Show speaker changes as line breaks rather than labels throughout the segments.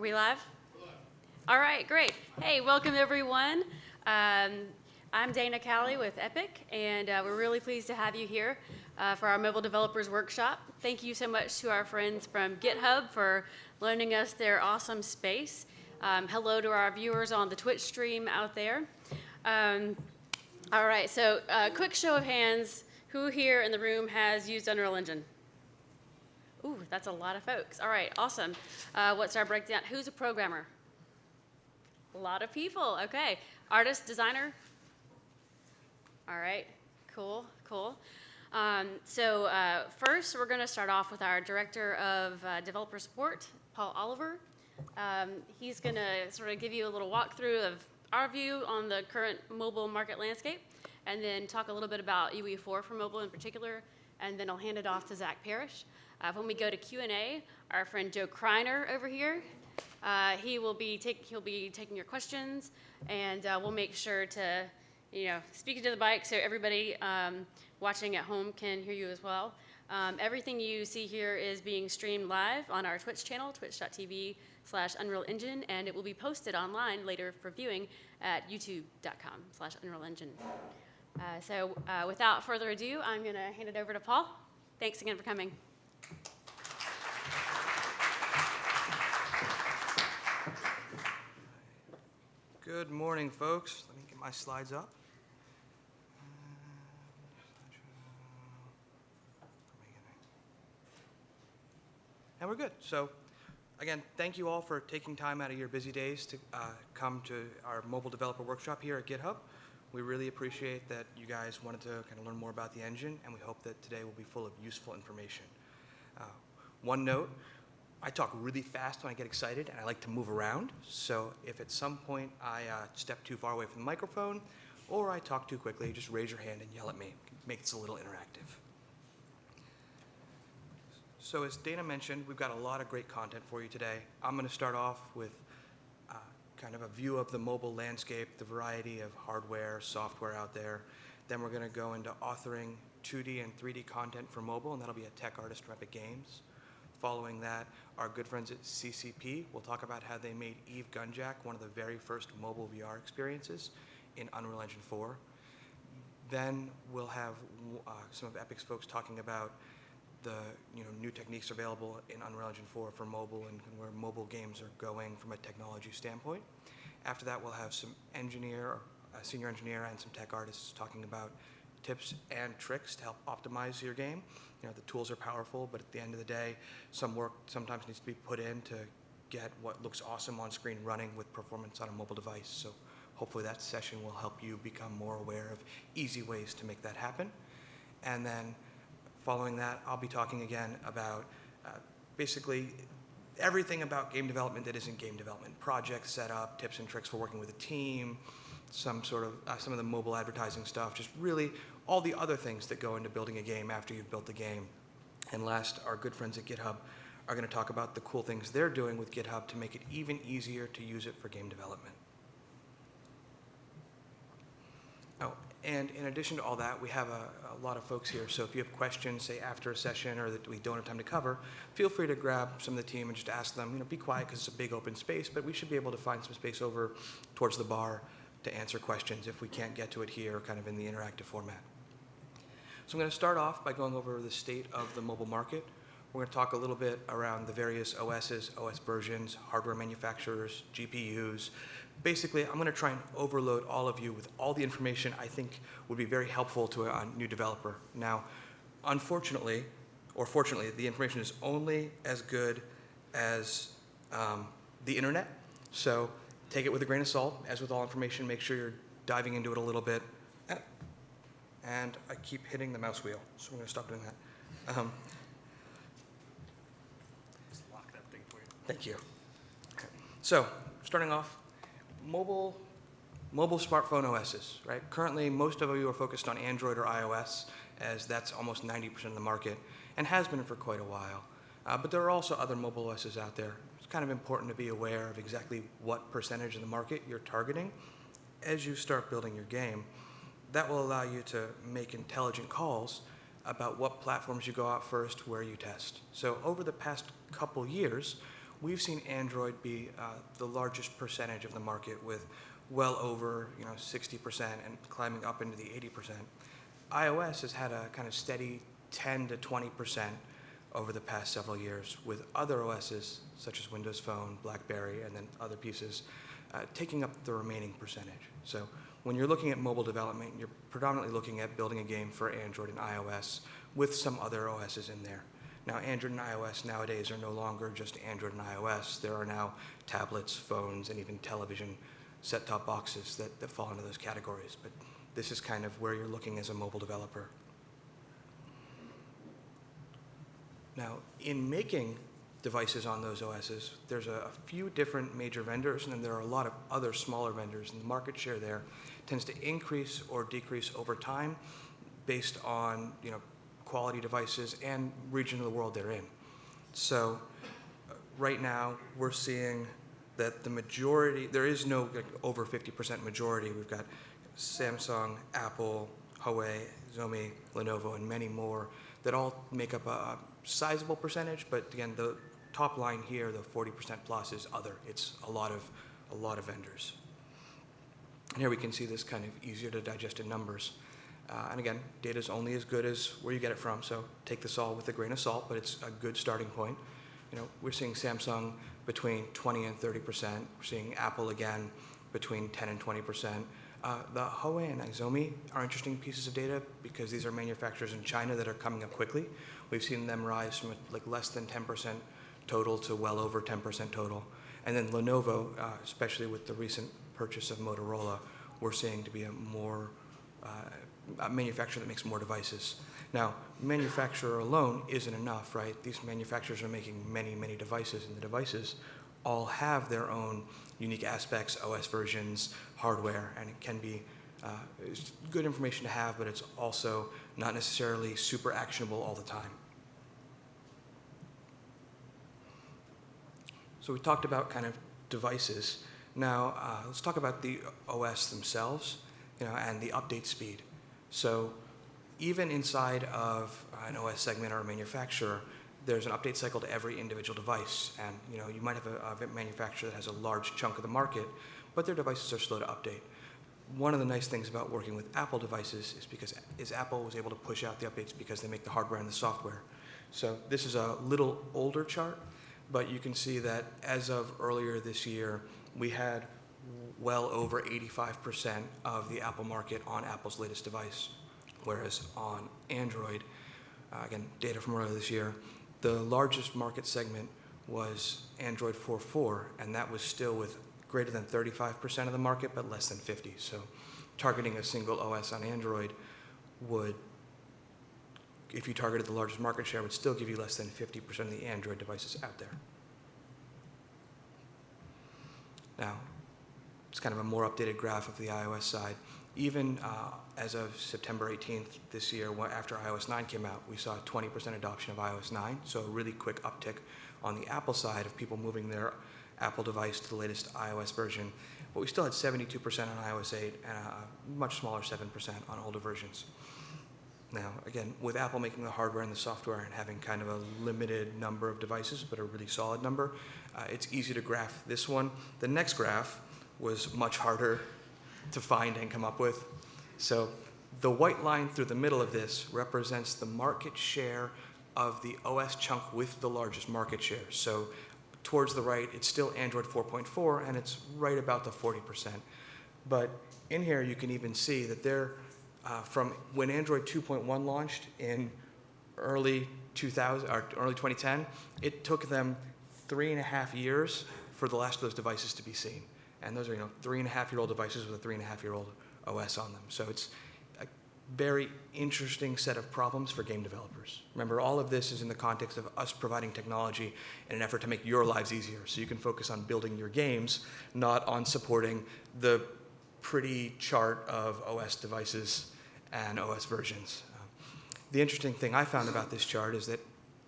we live? All right, great. Hey, welcome everyone. I'm Dana Cowley with Epic, and we're really pleased to have you here for our Mobile Developers Workshop. Thank you so much to our friends from GitHub for loaning us their awesome space. Hello to our viewers on the Twitch stream out there. All right, so quick show of hands, who here in the room has used Unreal Engine? Ooh, that's a lot of folks. All right, awesome. What's our breakdown? Who's a programmer? A lot of people, okay. Artist, designer? All right, cool. First, we're gonna start off with our Director of Developer Support, Paul Oliver. He's gonna sort of give you a little walkthrough of our view on the current mobile market landscape, and then talk a little bit about UE4 for mobile in particular, and then I'll hand it off to Zach Parrish. When we go to Q&A, our friend Joe Kreiner over here, he'll be taking your questions, and we'll make sure to, speak into the mic so everybody watching at home can hear you as well. Everything you see here is being streamed live on our Twitch channel, twitch.tv/Unreal Engine, and it will be posted online later for viewing at youtube.com/Unreal Engine. Without further ado, I'm going to hand it over to Paul. Thanks again for coming.
Good morning, folks. Let me get my slides up. And we're good. So, again, thank you all for taking time out of your busy days to come to our mobile developer workshop here at GitHub. We really appreciate that you guys wanted to kind of learn more about the engine, and we hope that today will be full of useful information. One note, I talk really fast when I get excited, and I like to move around. So if at some point I step too far away from the microphone, or I talk too quickly, just raise your hand and yell at me. Make this a little interactive. So as Dana mentioned, we've got a lot of great content for you today. I'm going to start off with kind of a view of the mobile landscape, the variety of hardware, software out there. Then we're going to go into authoring 2D and 3D content for mobile, and that'll be a tech artist from Epic Games. Following that, our good friends at CCP will talk about how they made Eve Gunjack one of the very first mobile VR experiences in Unreal Engine 4. Then we'll have some of Epic's folks talking about the new techniques available in Unreal Engine 4 for mobile and where mobile games are going from a technology standpoint. After that, we'll have some senior engineer and some tech artists talking about tips and tricks to help optimize your game. The tools are powerful, but at the end of the day, some work sometimes needs to be put in to get what looks awesome on screen running with performance on a mobile device. So hopefully that session will help you become more aware of easy ways to make that happen. And then following that, I'll be talking again about basically everything about game development that isn't game development. Project setup, tips and tricks for working with a team, some of the mobile advertising stuff, just really all the other things that go into building a game after you've built the game. And last, our good friends at GitHub are going to talk about the cool things they're doing with GitHub to make it even easier to use it for game development. Oh, and in addition to all that, we have a lot of folks here. So if you have questions, say after a session or that we don't have time to cover, feel free to grab some of the team and just ask them. Be quiet because it's a big open space, but we should be able to find some space over towards the bar to answer questions if we can't get to it here, kind of in the interactive format. So I'm going to start off by going over the state of the mobile market. We're going to talk a little bit around the various OSs, OS versions, hardware manufacturers, GPUs. Basically, I'm going to try and overload all of you with all the information I think would be very helpful to a new developer. Now, unfortunately, or fortunately, the information is only as good as the internet. So take it with a grain of salt. As with all information, make sure you're diving into it a little bit. And I keep hitting the mouse wheel, so I'm going to stop doing that.
Just lock that thing for you.
Thank you. Okay. So, starting off, mobile smartphone OSs, right? Currently, most of you are focused on Android or iOS, as that's almost 90% of the market, and has been for quite a while. But there are also other mobile OSs out there. It's kind of important to be aware of exactly what percentage of the market you're targeting as you start building your game. That will allow you to make intelligent calls about what platforms you go out first, where you test. So over the past couple years, we've seen Android be the largest percentage of the market with well over 60% and climbing up into the 80%. iOS has had a kind of steady 10 to 20% over the past several years, with other OSs such as Windows Phone, BlackBerry, and then other pieces taking up the remaining percentage. So when you're looking at mobile development, you're predominantly looking at building a game for Android and iOS with some other OSs in there. Now, Android and iOS nowadays are no longer just Android and iOS. There are now tablets, phones, and even television set-top boxes that fall into those categories. But this is kind of where you're looking as a mobile developer. Now, in making devices on those OSs, there's a few different major vendors, and then there are a lot of other smaller vendors, and the market share there tends to increase or decrease over time based on quality devices and region of the world they're in. So right now, we're seeing that the majority, there is no over 50% majority. We've got Samsung, Apple, Huawei, Xiaomi, Lenovo, and many more that all make up a sizable percentage, but again, the top line here, the 40% plus, is other. It's a lot of vendors. And here we can see this kind of easier to digest in numbers. And again, data is only as good as where you get it from, so take this all with a grain of salt, but it's a good starting point. We're seeing Samsung between 20 and 30%. We're seeing Apple again between 10 and 20%. The Huawei and Xiaomi are interesting pieces of data because these are manufacturers in China that are coming up quickly. We've seen them rise from less than 10% total to well over 10% total. And then Lenovo, especially with the recent purchase of Motorola, we're seeing to be a manufacturer that makes more devices. Now, manufacturer alone isn't enough, right? These manufacturers are making many, many devices, and the devices all have their own unique aspects, OS versions, hardware, and it can be it's good information to have, but it's also not necessarily super actionable all the time. So we talked about kind of devices. Now, let's talk about the OS themselves, and the update speed. So even inside of an OS segment or a manufacturer, there's an update cycle to every individual device. And you might have a manufacturer that has a large chunk of the market, but their devices are slow to update. One of the nice things about working with Apple devices is because Apple was able to push out the updates because they make the hardware and the software. So this is a little older chart, but you can see that as of earlier this year, we had well over 85% of the Apple market on Apple's latest device, whereas on Android, again, data from earlier this year, the largest market segment was Android 4.4, and that was still with greater than 35% of the market, but less than 50. So targeting a single OS on Android would, if you targeted the largest market share, would still give you less than 50% of the Android devices out there. Now, it's kind of a more updated graph of the iOS side. Even as of September 18th this year, after iOS 9 came out, we saw 20% adoption of iOS 9, so a really quick uptick on the Apple side of people moving their Apple device to the latest iOS version. But we still had 72% on iOS 8 and a much smaller 7% on older versions. Now, again, with Apple making the hardware and the software and having kind of a limited number of devices, but a really solid number, it's easy to graph this one. The next graph was much harder to find and come up with. So the white line through the middle of this represents the market share of the OS chunk with the largest market share. So towards the right, it's still Android 4.4, and it's right about the 40%. But in here, you can even see that they're from when Android 2.1 launched in early 2000 or early 2010, it took them 3.5 years for the last of those devices to be seen. And those are 3.5-year-old devices with a 3.5-year-old OS on them. So it's a very interesting set of problems for game developers. Remember, all of this is in the context of us providing technology in an effort to make your lives easier, so you can focus on building your games, not on supporting the pretty chart of OS devices and OS versions. The interesting thing I found about this chart is that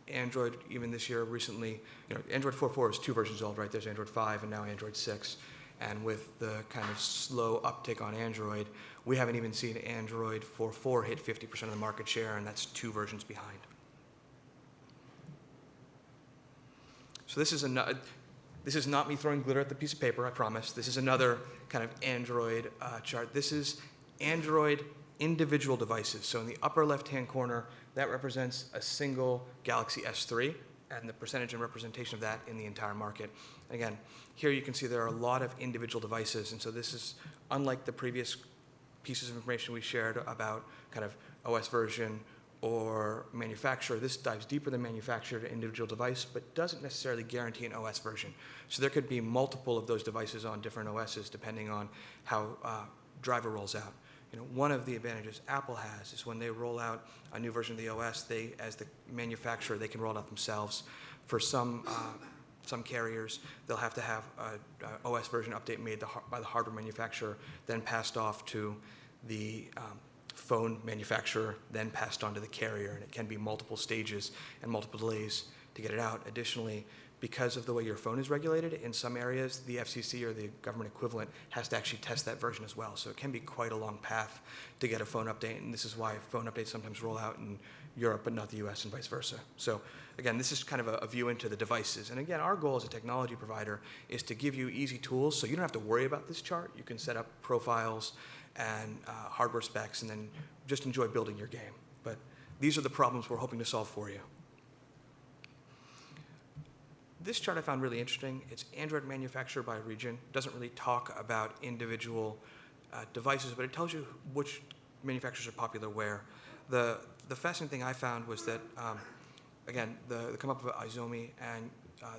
Android, even this year recently, Android 4.4 is 2 versions old, right? There's Android 5 and now Android 6. And with the kind of slow uptick on Android, we haven't even seen Android 4.4 hit 50% of the market share, and that's 2 versions behind. So this is This is not me throwing glitter at the piece of paper, I promise. This is another kind of Android chart. This is Android individual devices. So in the upper left-hand corner, that represents a single Galaxy S3 and the percentage and representation of that in the entire market. Again, here you can see there are a lot of individual devices, and so this is unlike the previous pieces of information we shared about kind of OS version or manufacturer. This dives deeper than manufacturer to individual device, but doesn't necessarily guarantee an OS version. So there could be multiple of those devices on different OSs depending on how driver rolls out. One of the advantages Apple has is when they roll out a new version of the OS, they, as the manufacturer, they can roll it out themselves. For some carriers, they'll have to have an OS version update made by the hardware manufacturer, then passed off to the phone manufacturer, then passed on to the carrier, and it can be multiple stages and multiple delays to get it out. Additionally, because of the way your phone is regulated, in some areas, the FCC or the government equivalent has to actually test that version as well. So it can be quite a long path to get a phone update, and this is why phone updates sometimes roll out in Europe but not the US and vice versa. So again, this is kind of a view into the devices. And again, our goal as a technology provider is to give you easy tools so you don't have to worry about this chart. You can set up profiles and hardware specs and then just enjoy building your game. But these are the problems we're hoping to solve for you. This chart I found really interesting. It's Android manufacturer by region. Doesn't really talk about individual devices, but it tells you which manufacturers are popular where. The fascinating thing I found was that, again, the come up of Izomi and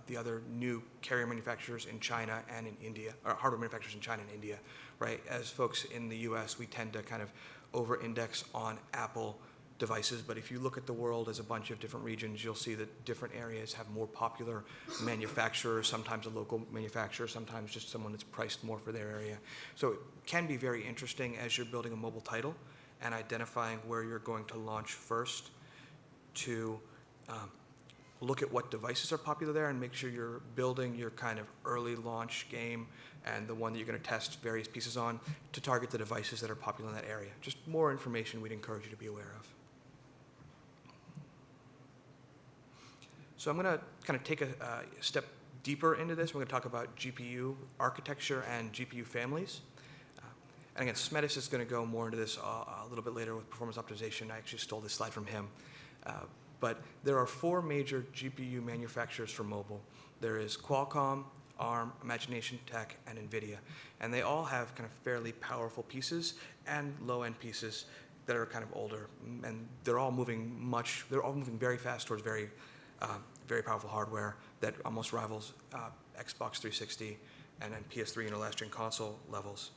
the other new carrier manufacturers in China and in India, or hardware manufacturers in China and India, right? As folks in the US, we tend to kind of over-index on Apple devices, but if you look at the world as a bunch of different regions, you'll see that different areas have more popular manufacturers, sometimes a local manufacturer, sometimes just someone that's priced more for their area. So it can be very interesting as you're building a mobile title and identifying where you're going to launch first to look at what devices are popular there and make sure you're building your kind of early launch game and the one that you're going to test various pieces on to target the devices that are popular in that area. Just more information we'd encourage you to be aware of. So I'm going to kind of take a step deeper into this. We're going to talk about GPU architecture and GPU families. And again, Smetis is going to go more into this a little bit later with performance optimization. I actually stole this slide from him. But there are 4 major GPU manufacturers for mobile. There is Qualcomm, ARM, Imagination Tech, and NVIDIA. And they all have kind of fairly powerful pieces and low-end pieces that are kind of older. And they're all moving very fast towards very powerful hardware that almost rivals Xbox 360 and then PS3 and last-gen console levels.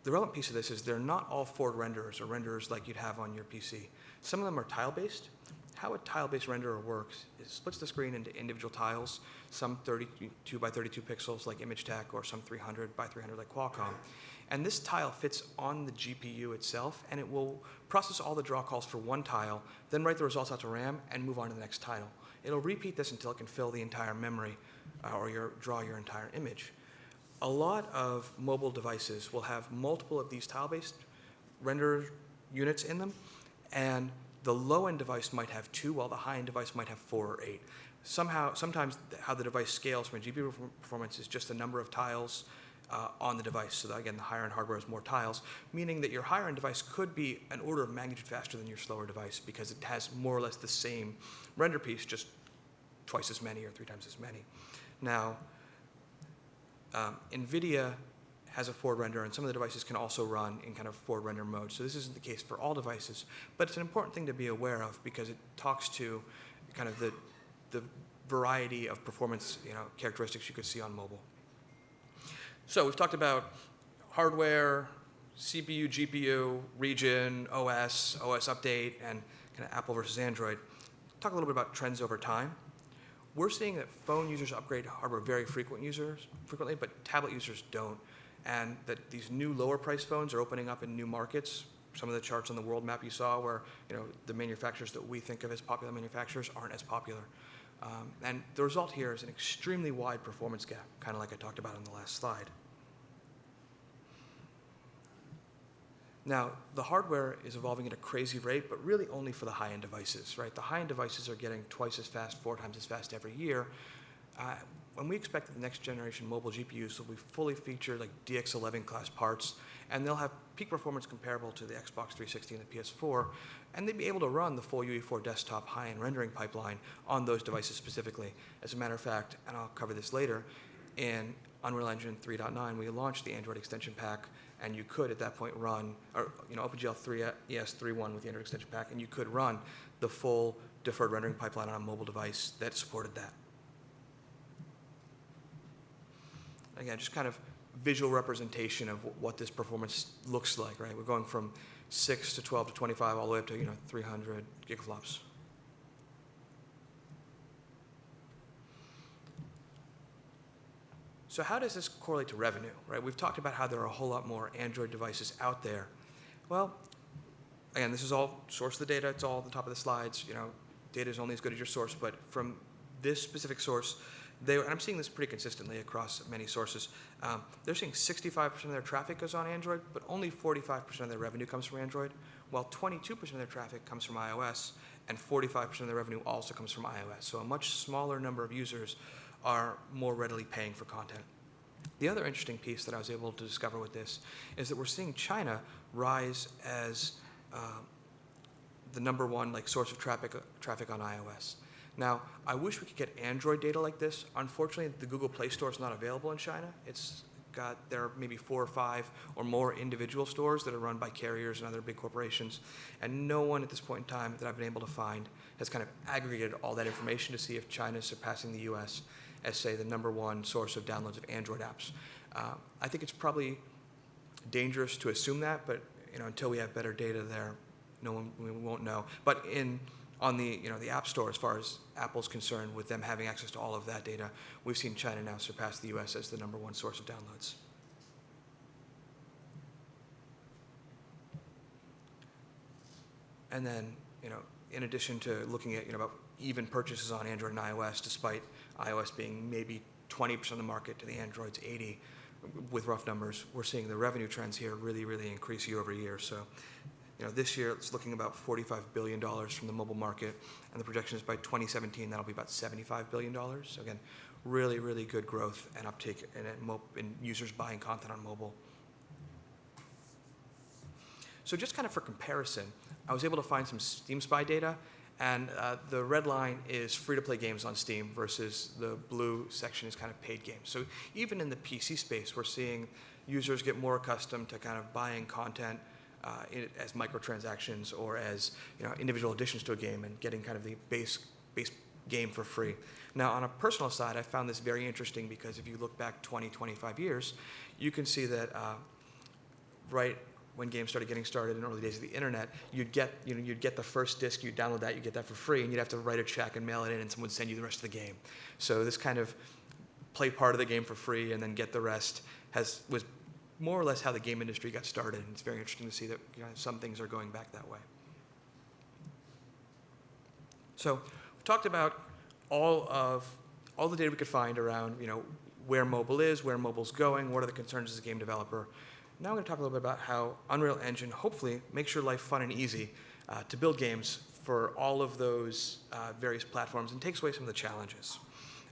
The relevant piece of this is they're not all forward renderers or renderers like you'd have on your PC. Some of them are tile-based. How a tile-based renderer works is it splits the screen into individual tiles, some 32 by 32 pixels like ImageTech or some 300 by 300 like Qualcomm. And this tile fits on the GPU itself, and it will process all the draw calls for one tile, then write the results out to RAM and move on to the next tile. It'll repeat this until it can fill the entire memory or draw your entire image. A lot of mobile devices will have multiple of these tile-based render units in them, and the low-end device might have 2, while the high-end device might have 4 or 8. Sometimes how the device scales from a GPU performance is just the number of tiles on the device. So that, again, the higher-end hardware has more tiles, meaning that your higher-end device could be an order of magnitude faster than your slower device because it has more or less the same render piece, just twice as many or 3 times as many. Now, NVIDIA has a forward render, and some of the devices can also run in kind of forward render mode. So this isn't the case for all devices, but it's an important thing to be aware of because it talks to kind of the variety of performance characteristics you could see on mobile. So we've talked about hardware, CPU, GPU, region, OS update, and kind of Apple versus Android. Talk a little bit about trends over time. We're seeing that phone users upgrade hardware very frequently, but tablet users don't. And that these new lower price phones are opening up in new markets. Some of the charts on the world map you saw where the manufacturers that we think of as popular manufacturers aren't as popular. And the result here is an extremely wide performance gap, kind of like I talked about on the last slide. Now, the hardware is evolving at a crazy rate, but really only for the high-end devices, right? The high-end devices are getting twice as fast, 4 times as fast every year. when we expect that the next generation mobile GPUs will be fully featured like DX11 class parts, and they'll have peak performance comparable to the Xbox 360 and the PS4, and they'd be able to run the full UE4 desktop high-end rendering pipeline on those devices specifically. As a matter of fact, and I'll cover this later, in Unreal Engine 3.9, we launched the Android extension pack, and you could at that point run, or OpenGL 3 ES 3.1 with the Android extension pack, and you could run the full deferred rendering pipeline on a mobile device that supported that. Again, just kind of visual representation of what this performance looks like, right? We're going from 6 to 12 to 25 all the way up to 300 gigaflops. So how does this correlate to revenue, right? We've talked about how there are a whole lot more Android devices out there. Well, again, this is all source of the data. It's all at the top of the slides. Data is only as good as your source, but from this specific source, and I'm seeing this pretty consistently across many sources, they're seeing 65% of their traffic goes on Android, but only 45% of their revenue comes from Android, while 22% of their traffic comes from iOS, and 45% of their revenue also comes from iOS. So a much smaller number of users are more readily paying for content. The other interesting piece that I was able to discover with this is that we're seeing China rise as the number one source of traffic on iOS. Now, I wish we could get Android data like this. Unfortunately, the Google Play Store is not available in China. There are maybe 4 or 5 or more individual stores that are run by carriers and other big corporations, and no one at this point in time that I've been able to find has kind of aggregated all that information to see if China is surpassing the US as, say, the number one source of downloads of Android apps. I think it's probably dangerous to assume that, but until we have better data there, we won't know. But on the App Store, as far as Apple's concerned, with them having access to all of that data, we've seen China now surpass the US as the number one source of downloads. And then, in addition to looking at about even purchases on Android and iOS, despite iOS being maybe 20% of the market to the Android's 80, with rough numbers, we're seeing the revenue trends here really, really increase year over year. So, this year it's looking about $45 billion from the mobile market, and the projection is by 2017 that'll be about $75 billion. So again, really, really good growth and uptake in users buying content on mobile. So just kind of for comparison, I was able to find some Steam Spy data, and the red line is free-to-play games on Steam versus the blue section is kind of paid games. So even in the PC space, we're seeing users get more accustomed to kind of buying content as microtransactions or as individual additions to a game and getting kind of the base game for free. Now, on a personal side, I found this very interesting because if you look back 20, 25 years, you can see that right when games started getting started in the early days of the internet, you'd get the first disc, you'd download that, you'd get that for free, and you'd have to write a check and mail it in, and someone would send you the rest of the game. So this kind of play part of the game for free and then get the rest was more or less how the game industry got started, and it's very interesting to see that some things are going back that way. So we've talked about all the data we could find around where mobile is, where mobile's going, what are the concerns as a game developer. Now I'm going to talk a little bit about how Unreal Engine hopefully makes your life fun and easy to build games for all of those various platforms and takes away some of the challenges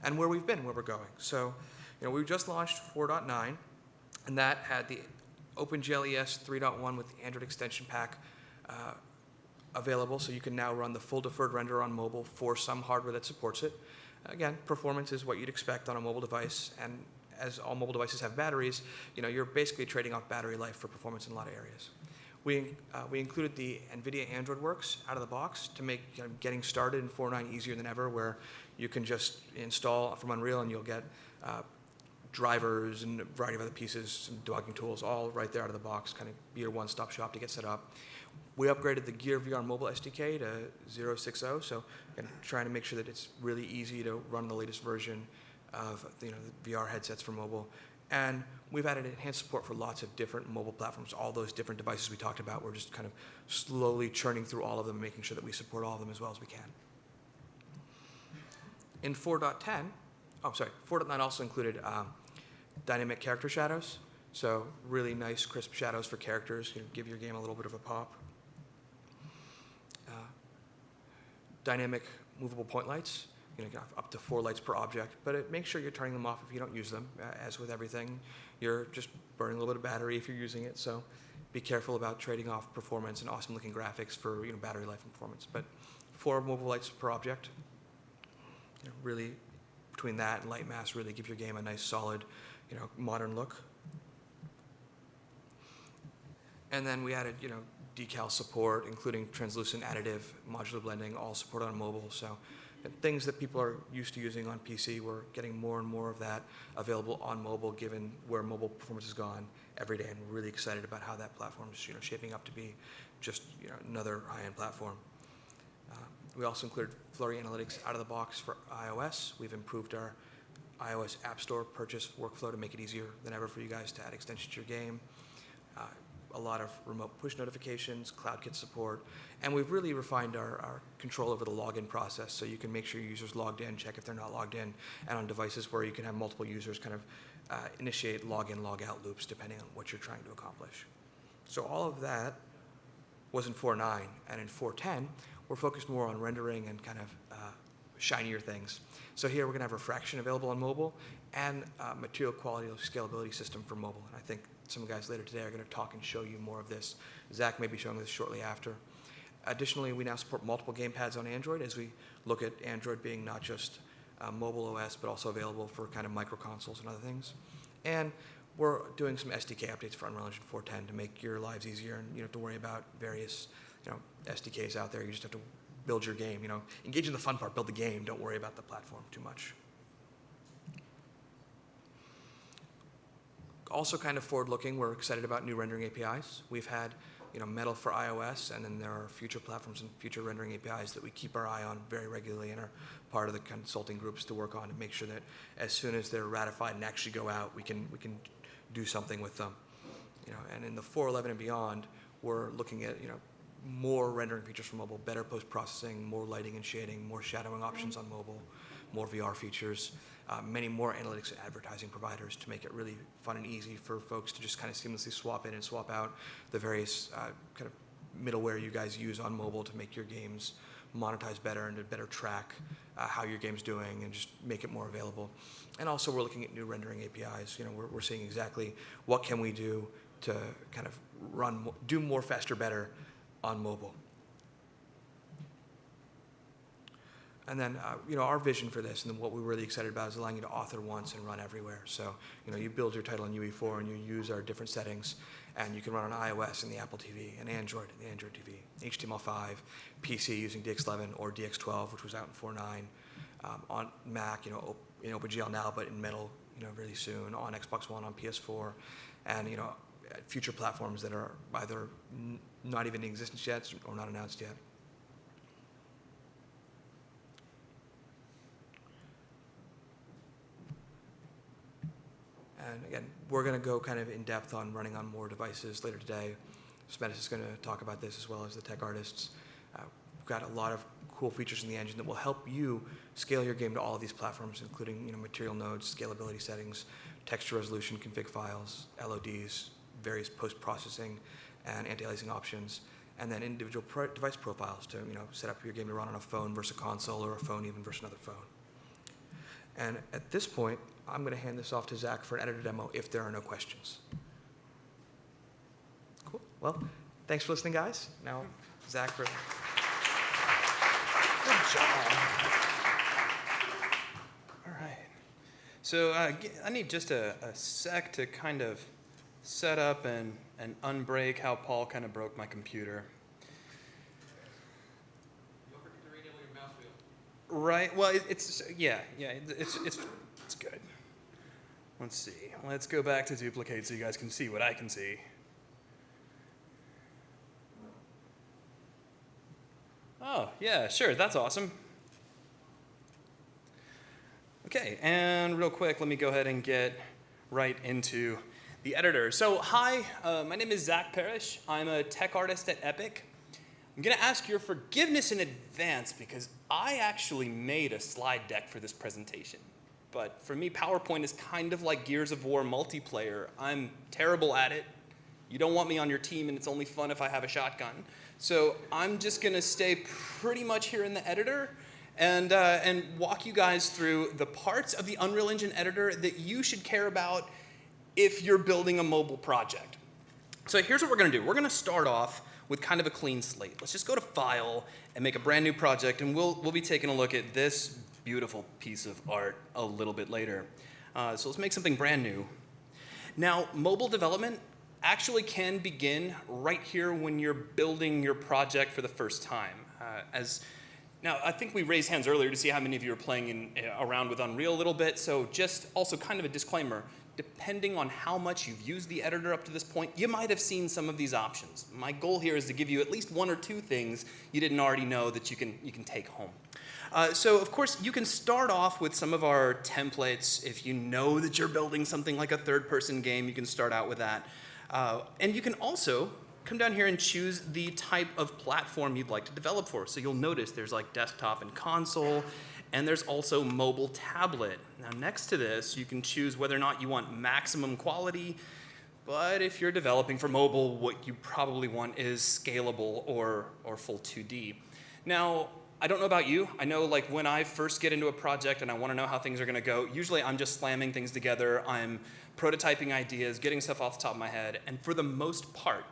and where we've been, where we're going. So we just launched 4.9. And that had the OpenGL ES 3.1 with the Android extension pack available, so you can now run the full deferred render on mobile for some hardware that supports it. Again, performance is what you'd expect on a mobile device, and as all mobile devices have batteries, you're basically trading off battery life for performance in a lot of areas. We included the NVIDIA Android Works out of the box to make getting started in 4.9 easier than ever, where you can just install from Unreal and you'll get drivers and a variety of other pieces, some debugging tools, all right there out of the box, kind of be your one-stop shop to get set up. We upgraded the Gear VR mobile SDK to 0.60, so again, trying to make sure that it's really easy to run the latest version of the VR headsets for mobile. And we've added enhanced support for lots of different mobile platforms, all those different devices we talked about. We're just kind of slowly churning through all of them, making sure that we support all of them as well as we can. In 4.9 also included dynamic character shadows, so really nice, crisp shadows for characters, give your game a little bit of a pop. Dynamic movable point lights, up to 4 lights per object, but make sure you're turning them off if you don't use them. As with everything, you're just burning a little bit of battery if you're using it, so be careful about trading off performance and awesome looking graphics for battery life and performance. But 4 mobile lights per object, really between that and light mass really give your game a nice solid modern look. And then we added decal support, including translucent additive, modular blending, all supported on mobile. So things that people are used to using on PC, we're getting more and more of that available on mobile, given where mobile performance has gone every day. And we're really excited about how that platform is shaping up to be just another high-end platform. We also included Flurry Analytics out of the box for iOS. We've improved our iOS App Store purchase workflow to make it easier than ever for you guys to add extensions to your game. A lot of remote push notifications, CloudKit support, and we've really refined our control over the login process, so you can make sure your users logged in, check if they're not logged in, and on devices where you can have multiple users kind of initiate login, log-out loops depending on what you're trying to accomplish. So all of that was in 4.9, and in 4.10, we're focused more on rendering and kind of shinier things. So here we're going to have refraction available on mobile and material quality scalability system for mobile, and I think some of the guys later today are going to talk and show you more of this. Zach may be showing this shortly after. Additionally, we now support multiple gamepads on Android as we look at Android being not just mobile OS, but also available for kind of micro consoles and other things. And we're doing some SDK updates for Unreal Engine 4.10 to make your lives easier, and you don't have to worry about various SDKs out there. You just have to build your game. Engage in the fun part, build the game. Don't worry about the platform too much. Also kind of forward-looking, we're excited about new rendering APIs. We've had Metal for iOS, and then there are future platforms and future rendering APIs that we keep our eye on very regularly and are part of the consulting groups to work on to make sure that as soon as they're ratified and actually go out, we can do something with them. And in the 4.11 and beyond, we're looking at more rendering features for mobile, better post-processing, more lighting and shading, more shadowing options on mobile, more VR features, many more analytics and advertising providers to make it really fun and easy for folks to just kind of seamlessly swap in and swap out the various kind of middleware you guys use on mobile to make your games monetize better and to better track how your game's doing and just make it more available. And also we're looking at new rendering APIs. We're seeing exactly what can we do to kind of do more faster, better on mobile. And then, our vision for this and then what we're really excited about is allowing you to author once and run everywhere. So, you build your title in UE4 and you use our different settings, and you can run on iOS and the Apple TV, and Android and the Android TV, HTML5, PC using DX11 or DX12, which was out in 4.9, on Mac, in OpenGL now, but in Metal, really soon, on Xbox One, on PS4, and, future platforms that are either not even in existence yet or not announced yet. And again, we're going to go kind of in depth on running on more devices later today. Smetis is going to talk about this as well as the tech artists. We've got a lot of cool features in the engine that will help you scale your game to all of these platforms, including material nodes, scalability settings, texture resolution, config files, LODs, various post-processing and anti-aliasing options, and then individual device profiles to set up your game to run on a phone versus a console or a phone even versus another phone. And at this point, I'm going to hand this off to Zach for an editor demo if there are no questions. Cool. Well, thanks for listening, guys. Now, Zach for...
Good job. All right. So I need just a sec to kind of set up and unbreak how Paul kind of broke my computer.
Don't forget to rename your mouse wheel.
Right. Well, it's good. Let's see. Let's go back to duplicate so you guys can see what I can see. Oh, yeah, sure. That's awesome. Okay, and real quick, let me go ahead and get right into the editor. So, hi, my name is Zach Parrish. I'm a tech artist at Epic. I'm going to ask your forgiveness in advance because I actually made a slide deck for this presentation. But for me, PowerPoint is kind of like Gears of War multiplayer. I'm terrible at it. You don't want me on your team, and it's only fun if I have a shotgun. So I'm just going to stay pretty much here in the editor, and walk you guys through the parts of the Unreal Engine editor that you should care about if you're building a mobile project. So here's what we're going to do. We're going to start off with kind of a clean slate. Let's just go to File and make a brand new project, and we'll be taking a look at this beautiful piece of art a little bit later. So let's make something brand new. Now, mobile development actually can begin right here when you're building your project for the first time. Now, I think we raised hands earlier to see how many of you are playing around with Unreal a little bit, so just also kind of a disclaimer, depending on how much you've used the editor up to this point, you might have seen some of these options. My goal here is to give you at least one or two things you didn't already know that you can take home. So, of course, you can start off with some of our templates. If you know that you're building something like a third-person game, you can start out with that. And you can also come down here and choose the type of platform you'd like to develop for. So you'll notice there's like desktop and console, and there's also mobile tablet. Now next to this, you can choose whether or not you want maximum quality, but if you're developing for mobile, what you probably want is scalable or full 2D. Now, I don't know about you. I know like when I first get into a project and I want to know how things are going to go, usually I'm just slamming things together. I'm prototyping ideas, getting stuff off the top of my head, and for the most part,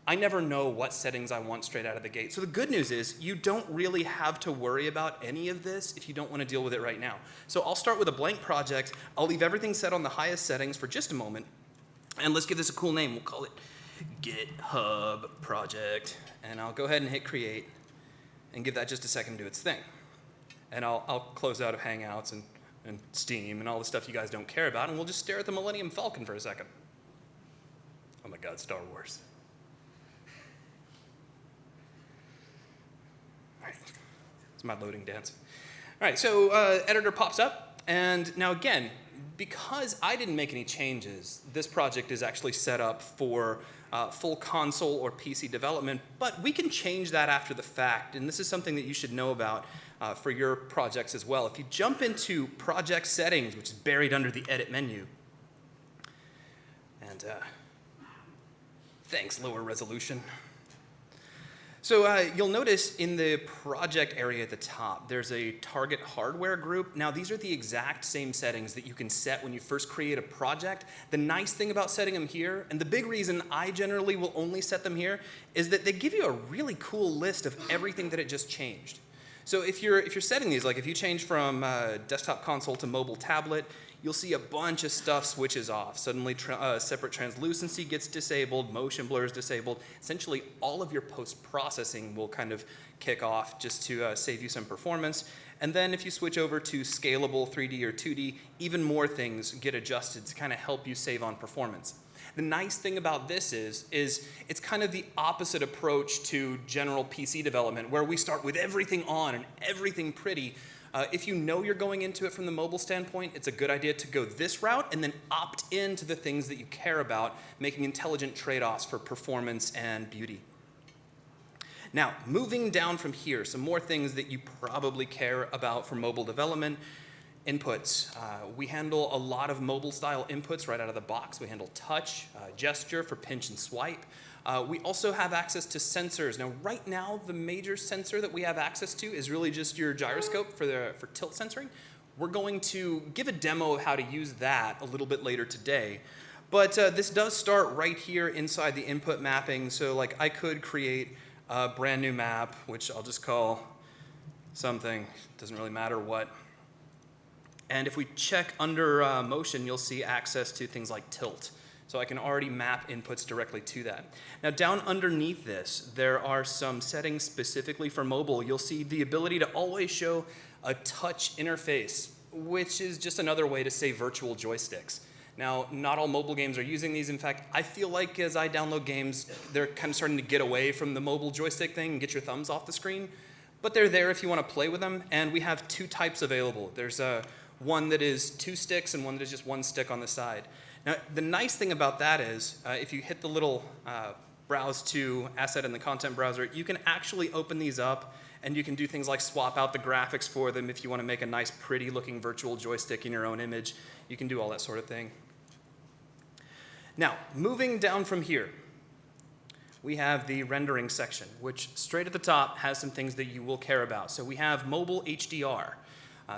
I never know what settings I want straight out of the gate. So the good news is you don't really have to worry about any of this if you don't want to deal with it right now. So I'll start with a blank project. I'll leave everything set on the highest settings for just a moment. And let's give this a cool name. We'll call it GitHub project. And I'll go ahead and hit create and give that just a second to do its thing. And I'll close out of Hangouts and Steam and all the stuff you guys don't care about, and we'll just stare at the Millennium Falcon for a second. Oh my God, Star Wars. It's my loading dance. All right, so editor pops up, and now again, because I didn't make any changes, this project is actually set up for full console or PC development, but we can change that after the fact, and this is something that you should know about for your projects as well. If you jump into project settings, which is buried under the edit menu, and thanks, lower resolution. So you'll notice in the project area at the top, there's a target hardware group. Now, these are the exact same settings that you can set when you first create a project. The nice thing about setting them here, and the big reason I generally will only set them here, is that they give you a really cool list of everything that it just changed. So if you're setting these, like if you change from desktop console to mobile tablet, you'll see a bunch of stuff switches off. Suddenly separate translucency gets disabled, motion blur is disabled. Essentially all of your post-processing will kind of kick off just to save you some performance. And then if you switch over to scalable 3D or 2D, even more things get adjusted to kind of help you save on performance. The nice thing about this is it's kind of the opposite approach to general PC development, where we start with everything on and everything pretty. If you know you're going into it from the mobile standpoint, it's a good idea to go this route and then opt into the things that you care about, making intelligent trade-offs for performance and beauty. Now, moving down from here, some more things that you probably care about for mobile development. Inputs. We handle a lot of mobile-style inputs right out of the box. We handle touch, gesture for pinch and swipe. We also have access to sensors. Now, right now, the major sensor that we have access to is really just your gyroscope for tilt sensoring. We're going to give a demo of how to use that a little bit later today. But this does start right here inside the input mapping. So, like, I could create a brand new map, which I'll just call something. Doesn't really matter what. And if we check under motion, you'll see access to things like tilt. So I can already map inputs directly to that. Now down underneath this, there are some settings specifically for mobile. You'll see the ability to always show a touch interface, which is just another way to say virtual joysticks. Now, not all mobile games are using these. In fact, I feel like as I download games, they're kind of starting to get away from the mobile joystick thing and get your thumbs off the screen. But they're there if you want to play with them, and we have two types available. There's one that is 2 sticks and one that is just 1 stick on the side. Now, the nice thing about that is if you hit the little browse to asset in the content browser, you can actually open these up and you can do things like swap out the graphics for them if you want to make a nice, pretty looking virtual joystick in your own image. You can do all that sort of thing. Now, moving down from here, we have the rendering section, which straight at the top has some things that you will care about. So we have mobile HDR.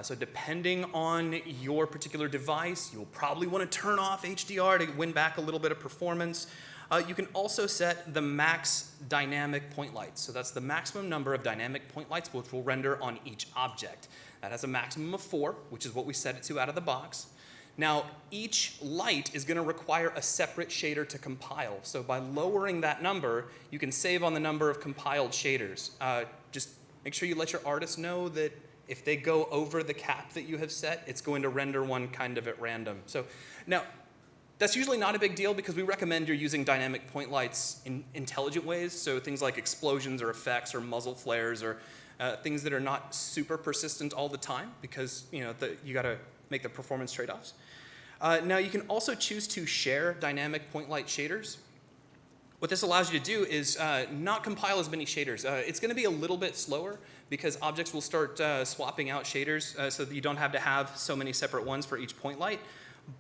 So depending on your particular device, you'll probably want to turn off HDR to win back a little bit of performance. You can also set the max dynamic point lights. So that's the maximum number of dynamic point lights which will render on each object. That has a maximum of 4, which is what we set it to out of the box. Now, each light is going to require a separate shader to compile. So by lowering that number, you can save on the number of compiled shaders. Just make sure you let your artists know that if they go over the cap that you have set, it's going to render one kind of at random. So now, that's usually not a big deal because we recommend you're using dynamic point lights in intelligent ways. So things like explosions or effects or muzzle flares or things that are not super persistent all the time because you got to make the performance trade-offs. Now you can also choose to share dynamic point light shaders. What this allows you to do is not compile as many shaders. It's going to be a little bit slower because objects will start swapping out shaders so that you don't have to have so many separate ones for each point light,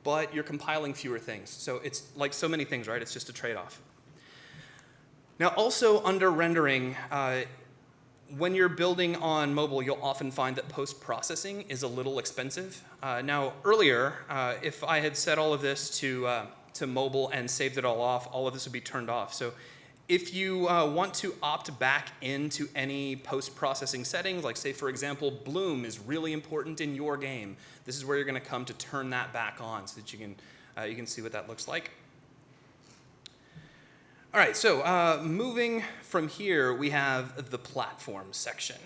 but you're compiling fewer things. So it's like so many things, right? It's just a trade-off. Now also under rendering, when you're building on mobile, you'll often find that post-processing is a little expensive. Now earlier, if I had set all of this to mobile and saved it all off, all of this would be turned off. So if you want to opt back into any post-processing settings, like say for example, bloom is really important in your game, this is where you're going to come to turn that back on so that you can see what that looks like. All right, so moving from here, we have the platform section.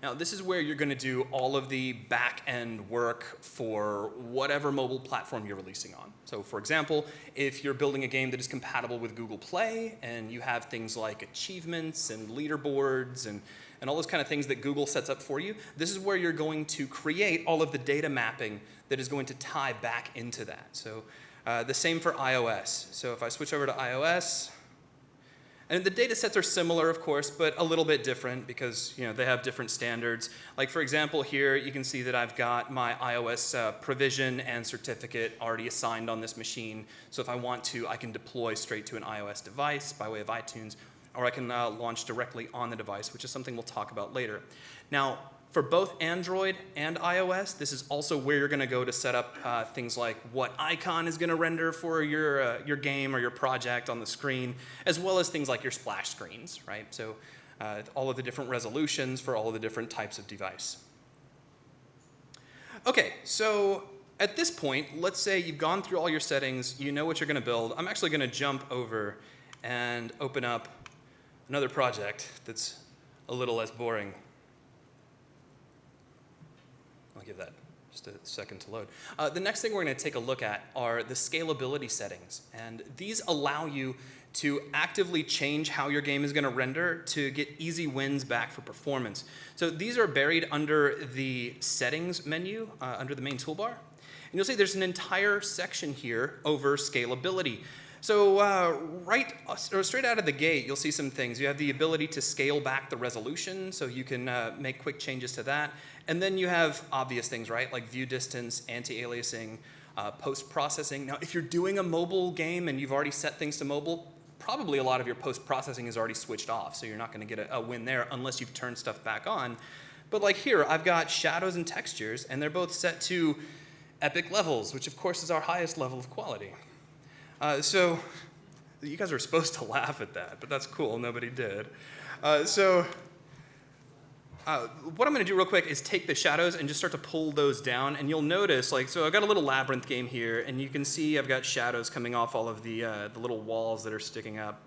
Now, this is where you're going to do all of the back-end work for whatever mobile platform you're releasing on. So, for example, if you're building a game that is compatible with Google Play and you have things like achievements and leaderboards and all those kind of things that Google sets up for you, this is where you're going to create all of the data mapping that is going to tie back into that. So, the same for iOS. So, if I switch over to iOS, and the data sets are similar, of course, but a little bit different because they have different standards. Like for example, here you can see that I've got my iOS provision and certificate already assigned on this machine. So if I want to, I can deploy straight to an iOS device by way of iTunes, or I can launch directly on the device, which is something we'll talk about later. Now, for both Android and iOS, this is also where you're going to go to set up things like what icon is going to render for your game or your project on the screen, as well as things like your splash screens, right? So all of the different resolutions for all of the different types of device. Okay, so at this point, let's say you've gone through all your settings, you know what you're going to build. I'm actually going to jump over and open up another project that's a little less boring. I'll give that just a second to load. The next thing we're going to take a look at are the scalability settings. And these allow you to actively change how your game is going to render to get easy wins back for performance. So these are buried under the settings menu, under the main toolbar. And you'll see there's an entire section here over scalability. So straight out of the gate, you'll see some things. You have the ability to scale back the resolution, so you can make quick changes to that. And then you have obvious things, right, like view distance, anti-aliasing, post-processing. Now, if you're doing a mobile game and you've already set things to mobile, probably a lot of your post-processing is already switched off, so you're not going to get a win there unless you've turned stuff back on. But like here, I've got shadows and textures, and they're both set to epic levels, which of course is our highest level of quality. So you guys are supposed to laugh at that, but that's cool. Nobody did. What I'm going to do real quick is take the shadows and just start to pull those down, and you'll notice, so I've got a little labyrinth game here, and you can see I've got shadows coming off all of the little walls that are sticking up.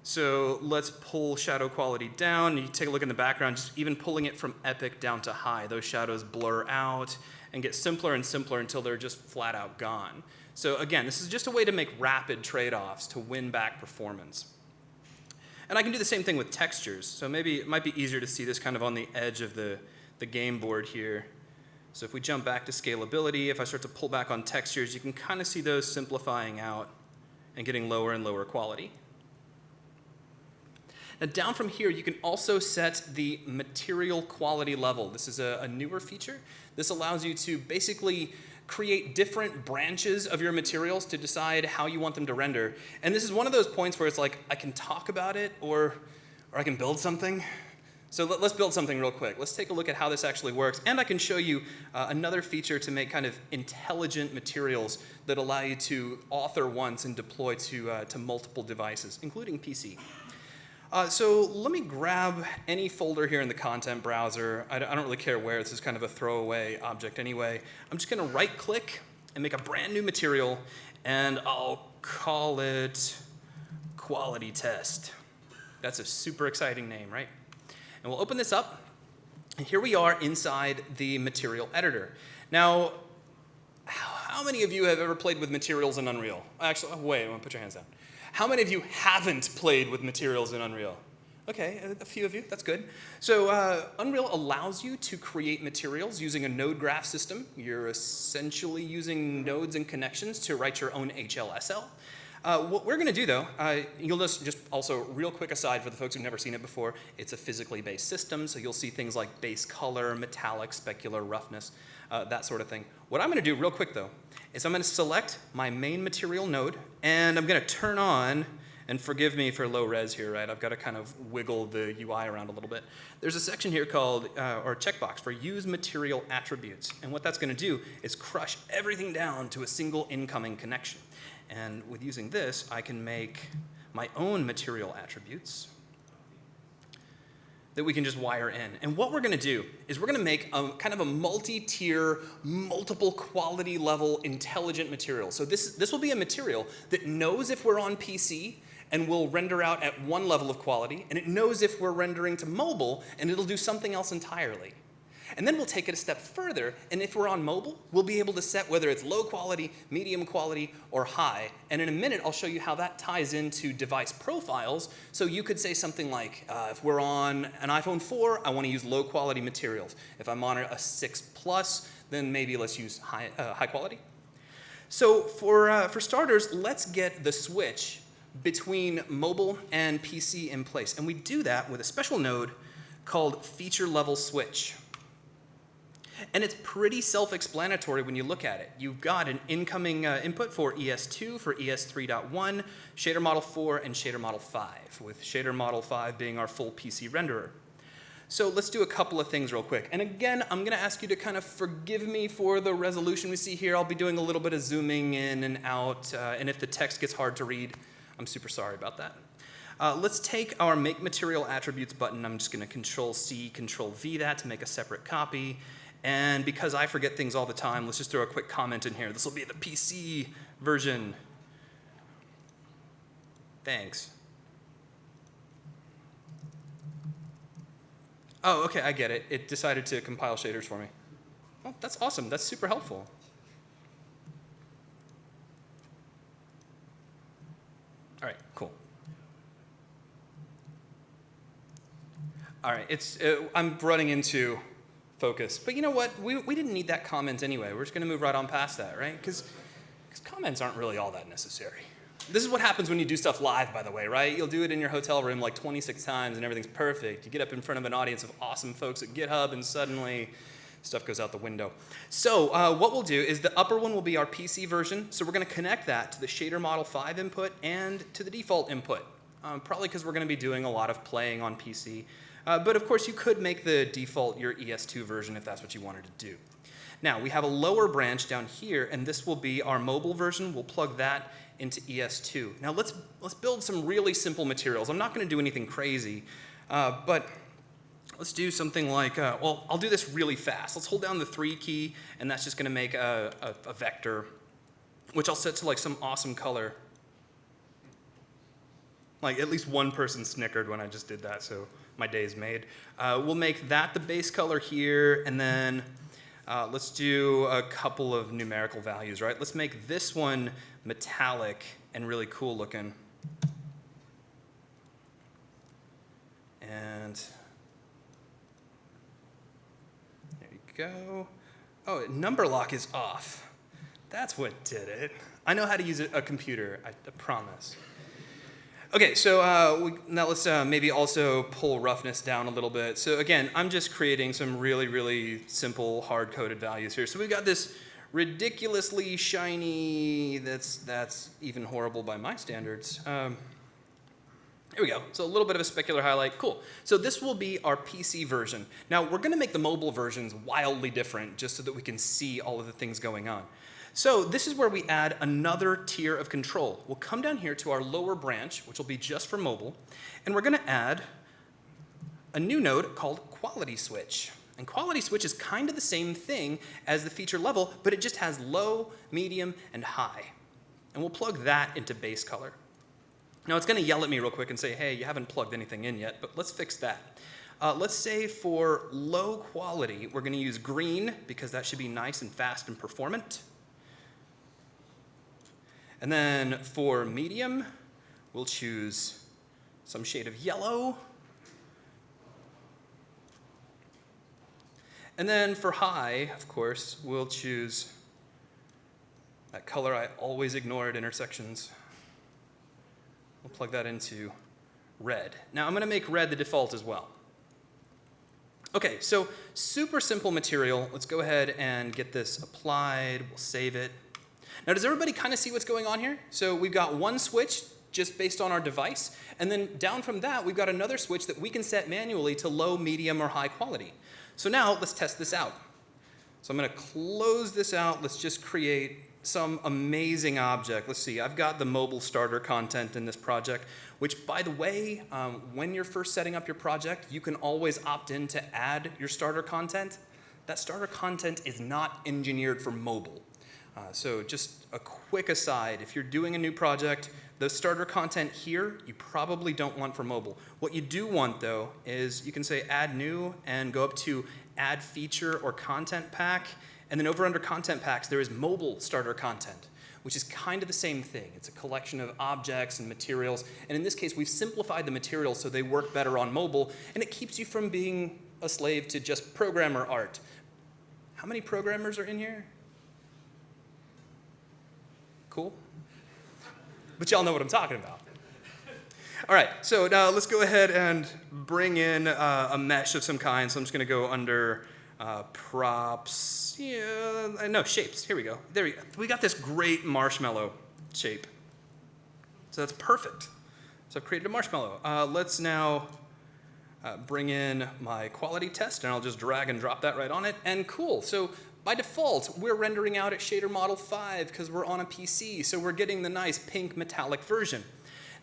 So let's pull shadow quality down. You take a look in the background, just even pulling it from epic down to high. Those shadows blur out and get simpler and simpler until they're just flat out gone. So again, this is just a way to make rapid trade-offs to win back performance. And I can do the same thing with textures. So maybe it might be easier to see this kind of on the edge of the game board here. So if we jump back to scalability, if I start to pull back on textures, you can kind of see those simplifying out and getting lower and lower quality. Now down from here, you can also set the material quality level. This is a newer feature. This allows you to basically create different branches of your materials to decide how you want them to render. And this is one of those points where it's like, I can talk about it or I can build something. So let's build something real quick. Let's take a look at how this actually works. And I can show you another feature to make kind of intelligent materials that allow you to author once and deploy to multiple devices, including PC. So let me grab any folder here in the content browser. I don't really care where. This is kind of a throwaway object anyway. I'm just going to right-click and make a brand new material, and I'll call it quality test. That's a super exciting name, right? And we'll open this up, and here we are inside the material editor. Now, how many of you have ever played with materials in Unreal? Actually, wait, I want to put your hands down. How many of you haven't played with materials in Unreal? Okay, a few of you, that's good. So Unreal allows you to create materials using a node graph system. You're essentially using nodes and connections to write your own HLSL. What we're going to do, though, you'll just also, real quick aside for the folks who've never seen it before, it's a physically based system, so you'll see things like base color, metallic, specular, roughness, that sort of thing. What I'm going to do real quick, though, is I'm going to select my main material node, and I'm going to turn on, and forgive me for low res here, right? I've got to kind of wiggle the UI around a little bit. There's a section here called, or a checkbox for use material attributes. And what that's going to do is crush everything down to a single incoming connection. And with using this, I can make my own material attributes that we can just wire in. And what we're going to do is we're going to make a kind of a multi-tier, multiple quality level intelligent material. So this will be a material that knows if we're on PC and will render out at one level of quality, and it knows if we're rendering to mobile, and it'll do something else entirely. And then we'll take it a step further, and if we're on mobile, we'll be able to set whether it's low quality, medium quality, or high. And in a minute, I'll show you how that ties into device profiles. So you could say something like, if we're on an iPhone 4, I want to use low quality materials. If I'm on a 6 Plus, then maybe let's use high quality. So for starters, let's get the switch between mobile and PC in place. And we do that with a special node called feature level switch. And it's pretty self-explanatory when you look at it. You've got an incoming input for ES2, for ES3.1, shader model 4, and shader model 5, with shader model 5 being our full PC renderer. So let's do a couple of things real quick. And again, I'm going to ask you to kind of forgive me for the resolution we see here. I'll be doing a little bit of zooming in and out, and if the text gets hard to read, I'm super sorry about that. Let's take our Make Material Attributes button. I'm just going to Control-C, Control-V that to make a separate copy. And because I forget things all the time, let's just throw a quick comment in here. This will be the PC version. Thanks. Oh, okay, I get it. It decided to compile shaders for me. Oh, that's awesome. That's super helpful. All right, cool. All right, I'm running into focus. But you know what? We didn't need that comment anyway. We're just going to move right on past that, right? Because comments aren't really all that necessary. This is what happens when you do stuff live, by the way, right? You'll do it in your hotel room like 26 times and everything's perfect. You get up in front of an audience of awesome folks at GitHub and suddenly stuff goes out the window. So what we'll do is the upper one will be our PC version. So we're going to connect that to the shader model 5 input and to the default input. Probably because we're going to be doing a lot of playing on PC. But of course, you could make the default your ES2 version if that's what you wanted to do. Now, we have a lower branch down here, and this will be our mobile version. We'll plug that into ES2. Now, let's build some really simple materials. I'm not going to do anything crazy, but let's do something like, well, I'll do this really fast. Let's hold down the 3 key, and that's just going to make a vector, which I'll set to like some awesome color. Like, at least one person snickered when I just did that, so my day is made. We'll make that the base color here, and then let's do a couple of numerical values, right? Let's make this one metallic and really cool looking. And there you go. Oh, number lock is off. That's what did it. I know how to use a computer, I promise. Okay, so now let's maybe also pull roughness down a little bit. So again, I'm just creating some really, really simple hard-coded values here. So we've got this ridiculously shiny, that's even horrible by my standards. Here we go. So a little bit of a specular highlight. Cool. So this will be our PC version. Now we're going to make the mobile versions wildly different just so that we can see all of the things going on. So this is where we add another tier of control. We'll come down here to our lower branch, which will be just for mobile, and we're going to add a new node called Quality Switch. And Quality Switch is kind of the same thing as the feature level, but it just has low, medium, and high. And we'll plug that into base color. Now it's going to yell at me real quick and say, hey, you haven't plugged anything in yet, but let's fix that. Let's say for low quality, we're going to use green because that should be nice and fast and performant. And then for medium, we'll choose some shade of yellow. And then for high, of course, we'll choose that color I always ignore at intersections. We'll plug that into red. Now I'm going to make red the default as well. Okay, so super simple material. Let's go ahead and get this applied. We'll save it. Now, does everybody kind of see what's going on here? So we've got one switch just based on our device, and then down from that, we've got another switch that we can set manually to low, medium, or high quality. So now let's test this out. So I'm going to close this out. Let's just create some amazing object. Let's see, I've got the mobile starter content in this project, which, by the way, when you're first setting up your project, you can always opt in to add your starter content. That starter content is not engineered for mobile. So just a quick aside, if you're doing a new project, the starter content here, you probably don't want for mobile. What you do want, though, is you can say add new and go up to add feature or content pack. And then over under content packs, there is mobile starter content, which is kind of the same thing. It's a collection of objects and materials. And in this case, we've simplified the materials so they work better on mobile. And it keeps you from being a slave to just programmer art. How many programmers are in here? Cool. But y'all know what I'm talking about. All right, so now let's go ahead and bring in a mesh of some kind. So I'm just going to go under props. Yeah, no, shapes. Here we go. There we go. We got this great marshmallow shape. So that's perfect. So I've created a marshmallow. Let's now bring in my quality test, and I'll just drag and drop that right on it. And cool. So by default, we're rendering out at shader model 5 because we're on a PC, so we're getting the nice pink metallic version.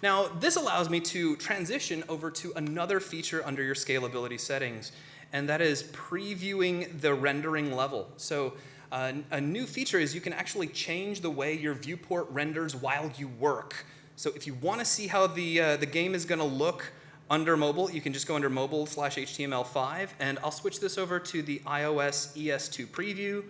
Now, this allows me to transition over to another feature under your scalability settings, and that is previewing the rendering level. So a new feature is you can actually change the way your viewport renders while you work. So if you want to see how the game is going to look under mobile, you can just go under mobile/HTML5, and I'll switch this over to the iOS ES2 preview.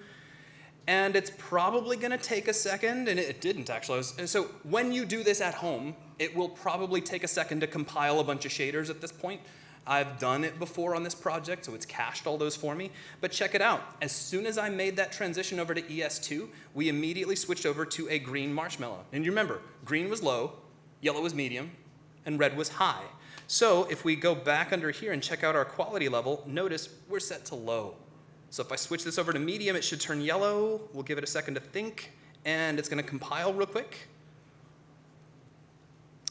And it's probably going to take a second, and it didn't actually. So when you do this at home, it will probably take a second to compile a bunch of shaders at this point. I've done it before on this project, so it's cached all those for me. But check it out. As soon as I made that transition over to ES2, we immediately switched over to a green marshmallow. And you remember, green was low, yellow was medium, and red was high. So if we go back under here and check out our quality level, notice we're set to low. So if I switch this over to medium, it should turn yellow. We'll give it a second to think, and it's going to compile real quick.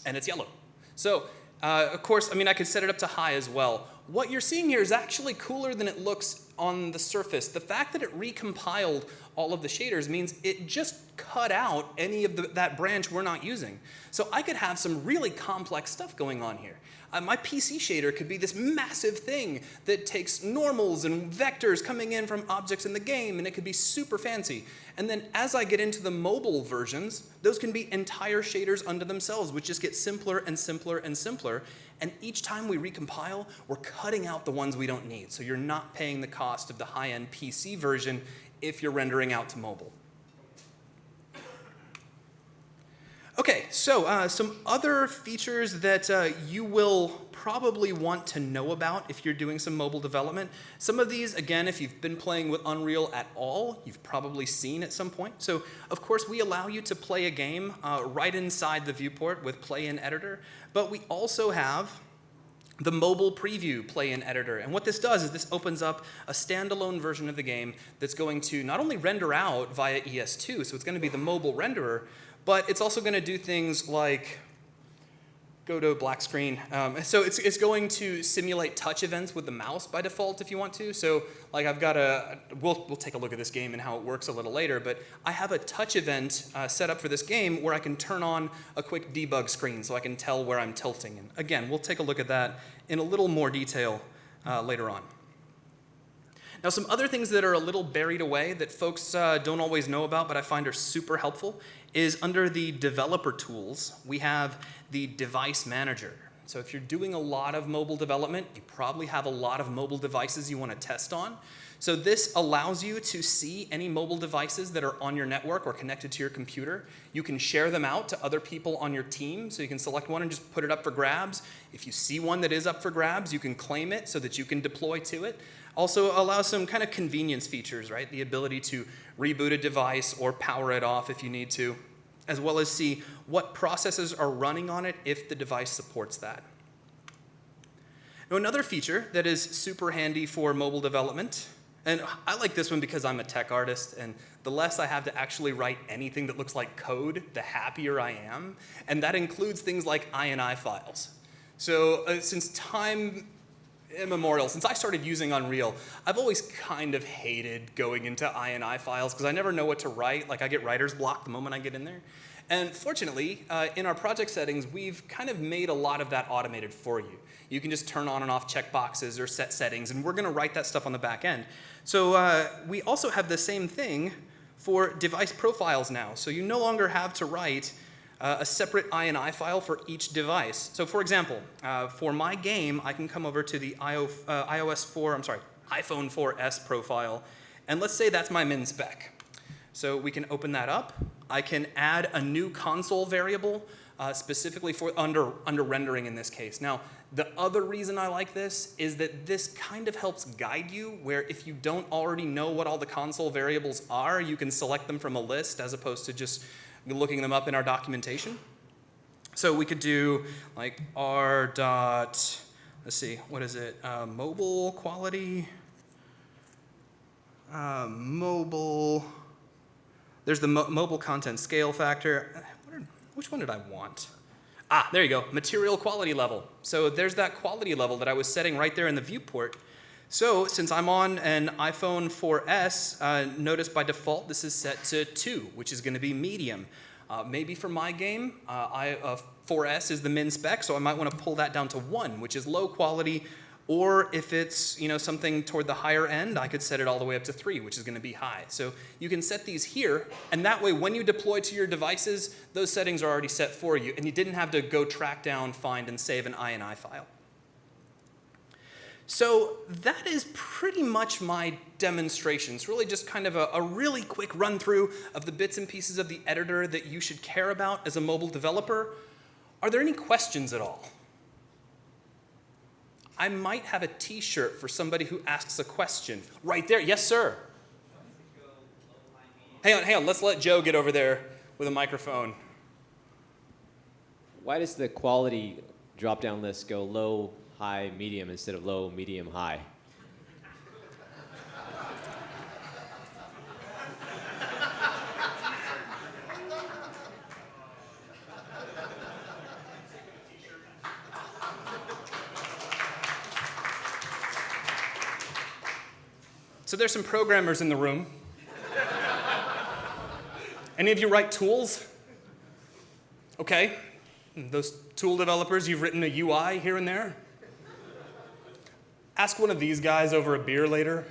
And it's yellow. So, of course, I mean, I could set it up to high as well. What you're seeing here is actually cooler than it looks on the surface. The fact that it recompiled all of the shaders means it just cut out any of that branch we're not using. So I could have some really complex stuff going on here. My PC shader could be this massive thing that takes normals and vectors coming in from objects in the game, and it could be super fancy. And then as I get into the mobile versions, those can be entire shaders unto themselves, which just get simpler and simpler and simpler. And each time we recompile, we're cutting out the ones we don't need. So you're not paying the cost of the high-end PC version if you're rendering out to mobile. Okay, so some other features that you will probably want to know about if you're doing some mobile development. Some of these, again, if you've been playing with Unreal at all, you've probably seen at some point. So, of course, we allow you to play a game right inside the viewport with Play in Editor, but we also have the mobile preview play-in editor. And what this does is this opens up a standalone version of the game that's going to not only render out via ES2, so it's going to be the mobile renderer, but it's also going to do things like go to black screen. So it's going to simulate touch events with the mouse by default if you want to. So like I've got we'll take a look at this game and how it works a little later, but I have a touch event set up for this game where I can turn on a quick debug screen so I can tell where I'm tilting. And again, we'll take a look at that in a little more detail later on. Now, some other things that are a little buried away that folks don't always know about, but I find are super helpful, is under the developer tools, we have the device manager. So if you're doing a lot of mobile development, you probably have a lot of mobile devices you want to test on. So this allows you to see any mobile devices that are on your network or connected to your computer. You can share them out to other people on your team, so you can select one and just put it up for grabs. If you see one that is up for grabs, you can claim it so that you can deploy to it. Also allows some kind of convenience features, right? The ability to reboot a device or power it off if you need to, as well as see what processes are running on it if the device supports that. Now, another feature that is super handy for mobile development, and I like this one because I'm a tech artist, and the less I have to actually write anything that looks like code, the happier I am, and that includes things like INI files. So since time immemorial, since I started using Unreal, I've always kind of hated going into INI files because I never know what to write. Like I get writer's block the moment I get in there. And fortunately, in our project settings, we've kind of made a lot of that automated for you. You can just turn on and off checkboxes or set settings, and we're going to write that stuff on the back end. So we also have the same thing for device profiles now. So you no longer have to write a separate INI file for each device. So for example, for my game, I can come over to the iPhone 4S profile, and let's say that's my min spec. So we can open that up. I can add a new console variable specifically for under rendering in this case. Now, the other reason I like this is that this kind of helps guide you, where if you don't already know what all the console variables are, you can select them from a list as opposed to just looking them up in our documentation. So we could do like r dot, let's see, what is it? Mobile quality, mobile. There's the mobile content scale factor. Which one did I want? Ah, there you go, material quality level. So there's that quality level that I was setting right there in the viewport. So since I'm on an iPhone 4S, notice by default this is set to 2, which is going to be medium. Maybe for my game, 4S is the min spec, so I might want to pull that down to 1, which is low quality. Or if it's something toward the higher end, I could set it all the way up to 3, which is going to be high. So you can set these here, and that way when you deploy to your devices, those settings are already set for you, and you didn't have to go track down, find, and save an INI file. So that is pretty much my demonstration. It's really just kind of a really quick run through of the bits and pieces of the editor that you should care about as a mobile developer. Are there any questions at all? I might have a t-shirt for somebody who asks a question. Right there, yes sir. Hang on, let's let Joe get over there with a microphone.
Why does the quality drop-down list go low, high, medium instead of low, medium, high?
So there's some programmers in the room. Any of you write tools? Okay. Those tool developers, you've written a UI here and there? Ask one of these guys over a beer later.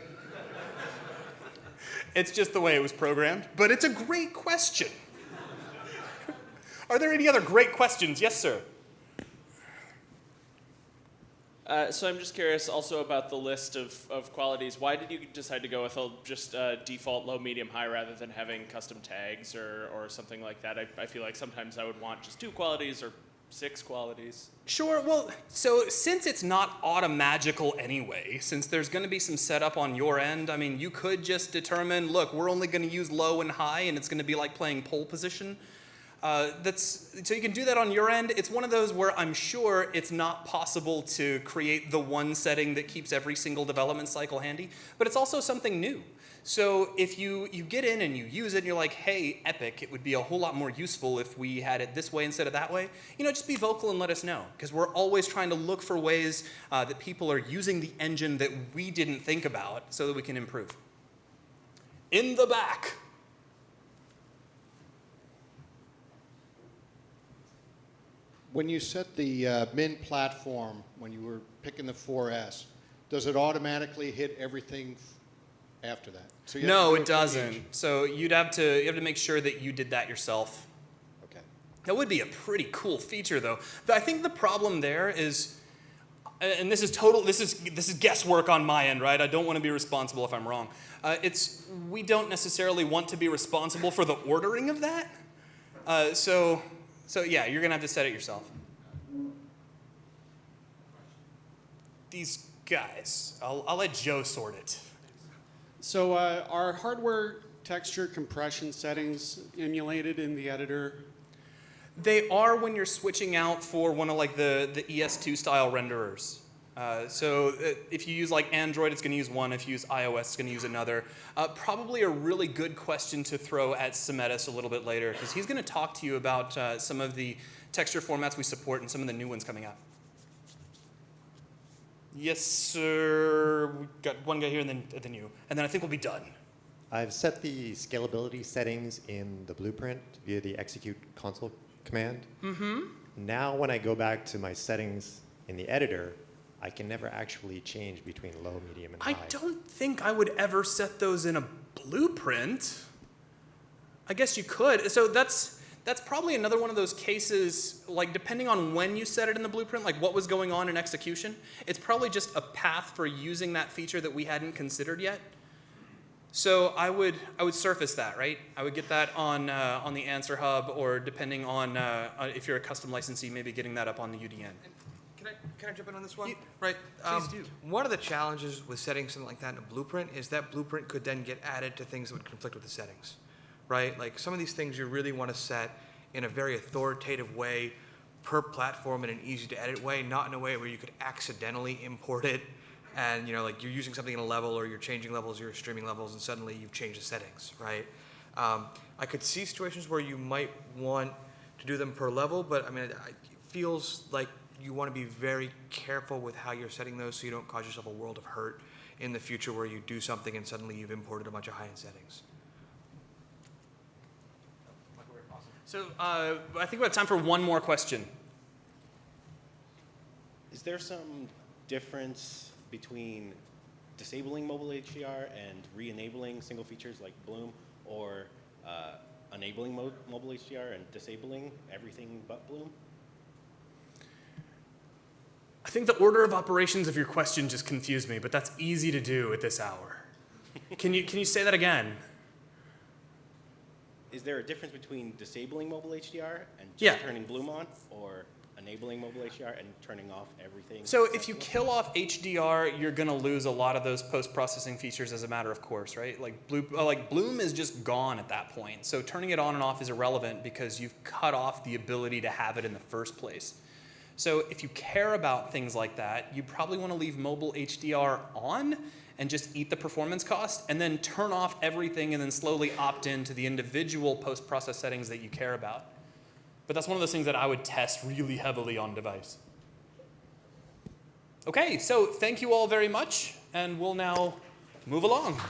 It's just the way it was programmed, but it's a great question. Are there any other great questions? Yes, sir.
So I'm just curious also about the list of qualities. Why did you decide to go with just default low, medium, high rather than having custom tags or something like that? I feel like sometimes I would want just 2 qualities or 6 qualities.
Sure, well, so since it's not automagical anyway, since there's going to be some setup on your end, I mean, you could just determine, look, we're only going to use low and high, and it's going to be like playing pole position. So you can do that on your end. It's one of those where I'm sure it's not possible to create the one setting that keeps every single development cycle handy, but it's also something new. So if you get in and you use it and you're like, hey, Epic, it would be a whole lot more useful if we had it this way instead of that way, just be vocal and let us know, because we're always trying to look for ways that people are using the engine that we didn't think about so that we can improve. In the back.
When you set the min platform, when you were picking the 4S, does it automatically hit everything after that? So you have to
No,
do
it
a
doesn't.
change.
So you have to make sure that you did that yourself.
Okay.
That would be a pretty cool feature, though. I think the problem there is, and this is guesswork on my end, right? I don't want to be responsible if I'm wrong. We don't necessarily want to be responsible for the ordering of that. So yeah, you're gonna have to set it yourself. These guys, I'll let Joe sort it.
So are hardware texture compression settings emulated in the editor?
They are when you're switching out for one of like the ES2 style renderers. So if you use like Android, it's going to use one. If you use iOS, it's going to use another. Probably a really good question to throw at Semetis a little bit later, because he's going to talk to you about some of the texture formats we support and some of the new ones coming out. Yes, sir. We've got one guy here and then you. And then I think we'll be done.
I've set the scalability settings in the blueprint via the execute console command. Mm-hmm. Now when I go back to my settings in the editor, I can never actually change between low, medium, and high.
I don't think I would ever set those in a blueprint. I guess you could. So that's probably another one of those cases, like depending on when you set it in the blueprint, like what was going on in execution, it's probably just a path for using that feature that we hadn't considered yet. So I would surface that, right? I would get that on the Answer Hub, or depending on if you're a custom licensee, maybe getting that up on the UDN.
Can I jump in on this one? Right.
Please do.
One of the challenges with setting something like that in a blueprint is that blueprint could then get added to things that would conflict with the settings, right? Like some of these things you really want to set in a very authoritative way per platform in an easy to edit way, not in a way where you could accidentally import it and like you're using something in a level or you're changing levels, you're streaming levels, and suddenly you've changed the settings, right? I could see situations where you might want to do them per level, but I mean, it feels like you want to be very careful with how you're setting those so you don't cause yourself a world of hurt in the future where you do something and suddenly you've imported a bunch of high-end settings.
So I think we have time for one more question.
Is there some difference between disabling mobile HDR and re-enabling single features like Bloom, or enabling mobile HDR and disabling everything but Bloom?
I think the order of operations of your question just confused me, but that's easy to do at this hour. Can you say that again?
Is there a difference between disabling mobile HDR and just turning Bloom on, or enabling mobile HDR and turning off everything?
So if you kill off HDR, you're going to lose a lot of those post-processing features as a matter of course, right? Like Bloom is just gone at that point. So turning it on and off is irrelevant because you've cut off the ability to have it in the first place. So if you care about things like that, you probably want to leave mobile HDR on and just eat the performance cost, and then turn off everything and then slowly opt into the individual post-process settings that you care about. But that's one of those things that I would test really heavily on device. Okay, so thank you all very much, and we'll now move along.